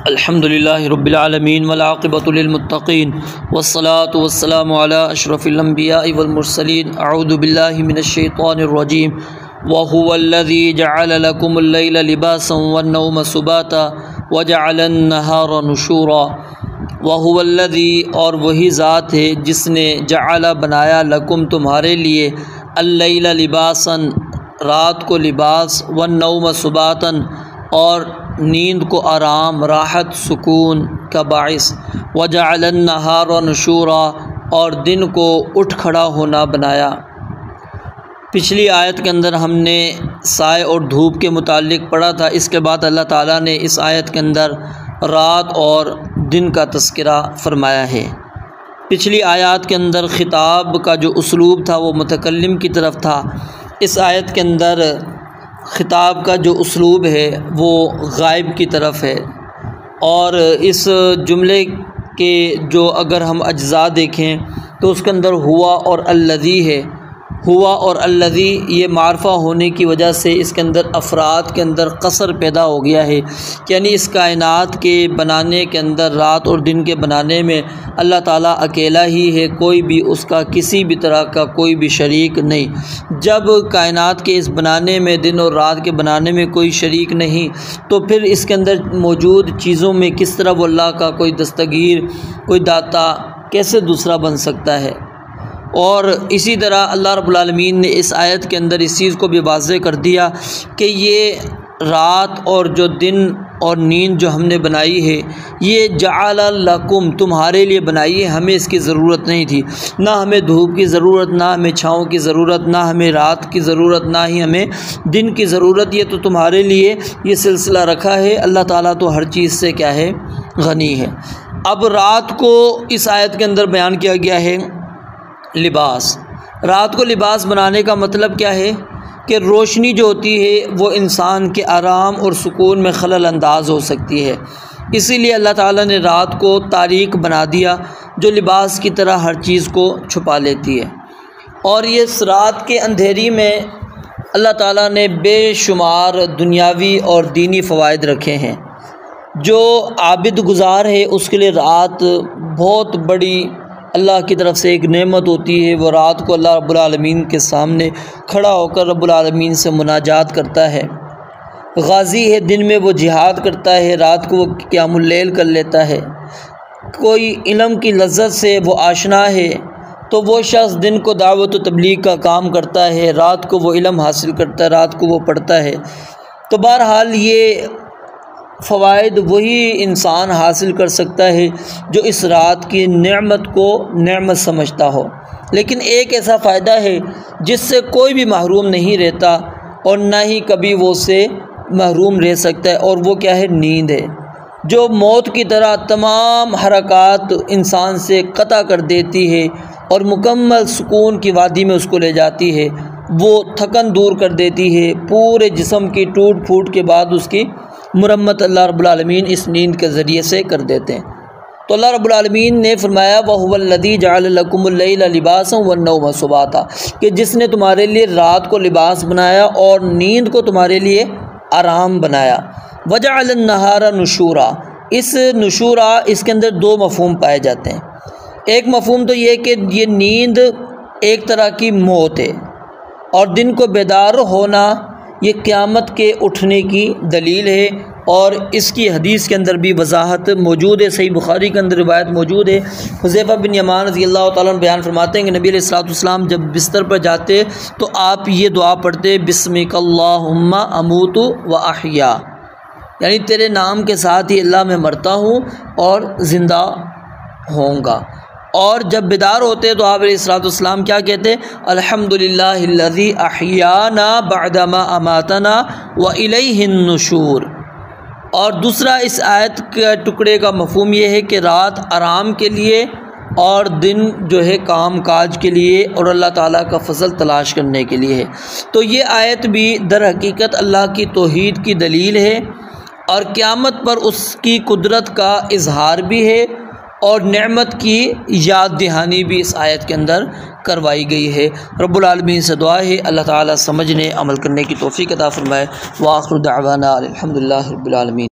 الحمدللہ رب العالمین والعاقبۃ للمتقین والصلاة والسلام علی اشرف الانبیاء والمرسلین اعوذ باللہ من الشیطان الرجیم وَهُوَ الَّذِي جَعَلَ لَكُمُ اللَّيْلَ لِبَاسًا وَالنَّوْمَ سُبَاتًا وَجَعَلَ النَّهَارَ نُشُورًا وَهُوَ الَّذِي اور وہی ذات ہے جس نے جعل بنایا لکم تمہارے لیے اللیل لباسًا رات کو لباس والنوم سباتًا اور نیند کو آرام راحت سکون کا باعث وجعل النہار نشورا اور دن کو اٹھ کھڑا ہونا بنایا۔ پچھلی آیت کے اندر ہم نے سائے اور دھوپ کے متعلق پڑھا تھا، اس کے بعد اللہ تعالیٰ نے اس آیت کے اندر رات اور دن کا تذکرہ فرمایا ہے۔ پچھلی آیات کے اندر خطاب کا جو اسلوب تھا وہ متکلم کی طرف تھا، اس آیت کے اندر خطاب کا جو اسلوب ہے وہ غائب کی طرف ہے، اور اس جملے کے جو اگر ہم اجزاء دیکھیں تو اس کے اندر ہوا اور الذی ہے۔ ہوا اور الذی یہ معرفہ ہونے کی وجہ سے اس کے اندر افراد کے اندر قصر پیدا ہو گیا ہے، یعنی اس کائنات کے بنانے کے اندر رات اور دن کے بنانے میں اللہ تعالیٰ اکیلا ہی ہے، کوئی بھی اس کا کسی بھی طرح کا کوئی بھی شریک نہیں۔ جب کائنات کے اس بنانے میں دن اور رات کے بنانے میں کوئی شریک نہیں تو پھر اس کے اندر موجود چیزوں میں کس طرح وہ اللہ کا کوئی دستگیر کوئی داتا کیسے دوسرا بن سکتا ہے؟ اور اسی طرح اللہ رب العالمین نے اس آیت کے اندر اس چیز کو بھی واضح کر دیا کہ یہ رات اور جو دن اور نیند جو ہم نے بنائی ہے یہ جعل لکم تمہارے لیے بنائی ہے، ہمیں اس کی ضرورت نہیں تھی، نہ ہمیں دھوپ کی ضرورت، نہ ہمیں چھاؤں کی ضرورت، نہ ہمیں رات کی ضرورت، نہ ہی ہمیں دن کی ضرورت، یہ تو تمہارے لیے یہ سلسلہ رکھا ہے۔ اللہ تعالیٰ تو ہر چیز سے کیا ہے؟ غنی ہے۔ اب رات کو اس آیت کے اندر بیان کیا گیا ہے لباس۔ رات کو لباس بنانے کا مطلب کیا ہے کہ روشنی جو ہوتی ہے وہ انسان کے آرام اور سکون میں خلل انداز ہو سکتی ہے، اسی لیے اللہ تعالیٰ نے رات کو تاریک بنا دیا جو لباس کی طرح ہر چیز کو چھپا لیتی ہے۔ اور یہ رات کے اندھیری میں اللہ تعالیٰ نے بے شمار دنیاوی اور دینی فوائد رکھے ہیں۔ جو عابد گزار ہے اس کے لیے رات بہت بڑی اللہ کی طرف سے ایک نعمت ہوتی ہے، وہ رات کو اللہ رب العالمین کے سامنے کھڑا ہو کر رب العالمین سے مناجات کرتا ہے۔ غازی ہے، دن میں وہ جہاد کرتا ہے، رات کو وہ قیام اللیل کر لیتا ہے۔ کوئی علم کی لذت سے وہ آشنا ہے تو وہ شخص دن کو دعوت و تبلیغ کا کام کرتا ہے، رات کو وہ علم حاصل کرتا ہے، رات کو وہ پڑھتا ہے۔ تو بہرحال یہ فوائد وہی انسان حاصل کر سکتا ہے جو اس رات کی نعمت کو نعمت سمجھتا ہو، لیکن ایک ایسا فائدہ ہے جس سے کوئی بھی محروم نہیں رہتا اور نہ ہی کبھی وہ سے محروم رہ سکتا ہے، اور وہ کیا ہے؟ نیند ہے، جو موت کی طرح تمام حرکات انسان سے قطع کر دیتی ہے اور مکمل سکون کی وادی میں اس کو لے جاتی ہے، وہ تھکن دور کر دیتی ہے، پورے جسم کی ٹوٹ پھوٹ کے بعد اس کی مرمت اللہ رب العالمین اس نیند کے ذریعے سے کر دیتے ہیں۔ تو اللہ رب العالمین نے فرمایا وَهُوَ الَّذِي جَعَلَ لَكُمُ اللَّيْلَ لِبَاسًا وَالنَّوْمَ سُبَاتًا کہ جس نے تمہارے لیے رات کو لباس بنایا اور نیند کو تمہارے لیے آرام بنایا۔ وَجَعَلَ النَّهَارَ نُشُورًا اس نشورا اس کے اندر دو مفہوم پائے جاتے ہیں۔ ایک مفہوم تو یہ کہ یہ نیند ایک طرح کی موت ہے، اور دن کو بیدار ہونا یہ قیامت کے اٹھنے کی دلیل ہے، اور اس کی حدیث کے اندر بھی وضاحت موجود ہے، صحیح بخاری کے اندر روایت موجود ہے۔ حذیفہ بن یمان رضی اللہ تعالیٰ عنہ بیان فرماتے ہیں کہ نبی علیہ الصلوۃ والسلام جب بستر پر جاتے تو آپ یہ دعا پڑھتے بسمک اللہم اموت و احیا، یعنی تیرے نام کے ساتھ ہی اللہ میں مرتا ہوں اور زندہ ہوں گا۔ اور جب بیدار ہوتے تو آپ علیہ الصلوۃ والسلام کیا کہتے؟ الحمدللہ الذی احیانا بعدما اماتنا والیہ النشور۔ اور دوسرا اس آیت کے ٹکڑے کا مفہوم یہ ہے کہ رات آرام کے لیے اور دن جو ہے کام کاج کے لیے اور اللہ تعالیٰ کا فضل تلاش کرنے کے لیے ہے۔ تو یہ آیت بھی در حقیقت اللہ کی توحید کی دلیل ہے، اور قیامت پر اس کی قدرت کا اظہار بھی ہے، اور نعمت کی یاد دہانی بھی اس آیت کے اندر کروائی گئی ہے۔ رب العالمین سے دعا ہے اللہ تعالیٰ سمجھنے عمل کرنے کی توفیق عطا فرمائے۔ وآخر دعوانا الحمدللہ رب العالمین۔